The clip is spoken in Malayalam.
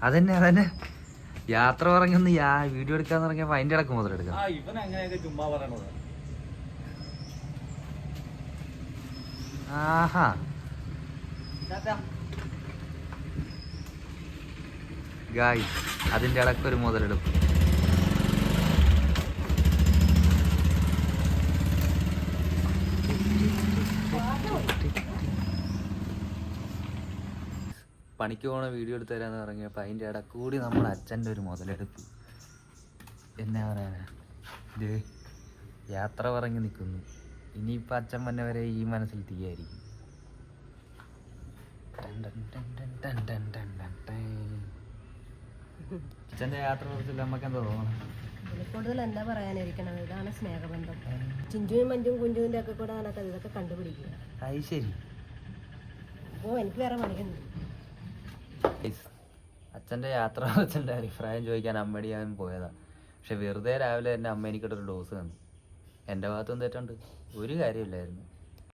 അതന്നെ യാത്ര പറഞ്ഞൊന്ന് വീഡിയോ എടുക്കാന്ന് പറഞ്ഞപ്പോ അതിന്റെ ഇടക്ക് മുതലെടുക്കാം. ഇവൻ അങ്ങനെയൊക്കെ ചുമ്മാ പറയണത്. ആഹാ ഗായ് അതിന്റെ ഇടക്കൊരു മുതലെടുപ്പ്. പണിക്ക് പോണ വീഡിയോ എടുത്ത് തരാന്ന് പറഞ്ഞപ്പോ അതിന്റെ ഇടക്കൂടി നമ്മുടെ അച്ഛൻ്റെ ഒരു മുതലെടുപ്പ്. എന്നാ പറയാനാ, ഇത് യാത്ര പറഞ്ഞ് നിൽക്കുന്നു. ഇനിയിപ്പോൾ അച്ഛൻ വന്ന വരെ ഈ മനസ്സിൽ തീയായിരിക്കും. അച്ഛൻ്റെ യാത്ര കുറിച്ചില്ല നമുക്ക് എന്താ തോന്നണം? കൂടുതൽ എന്താ പറയാനിരിക്കണം, ഇതാണ് സ്നേഹബന്ധം. ചിഞ്ചുവും മഞ്ചും കുഞ്ചുവിൻ്റെ ഒക്കെ കൂടെ ഇതൊക്കെ കണ്ടുപിടിക്കുക. അത് ശരി. അപ്പോൾ എനിക്ക് വേറെ പണിയുണ്ട്. അച്ഛൻ്റെ യാത്ര അച്ഛൻ്റെ അഭിപ്രായം ചോദിക്കാൻ അമ്മടി ഞാൻ പോയതാ. പക്ഷെ വെറുതെ രാവിലെ എൻ്റെ അമ്മ എനിക്കിട്ടൊരു ഡോസ് തന്നു. എൻ്റെ ഭാഗത്തൊന്നും തെറ്റുണ്ട്, ഒരു കാര്യമില്ലായിരുന്നു.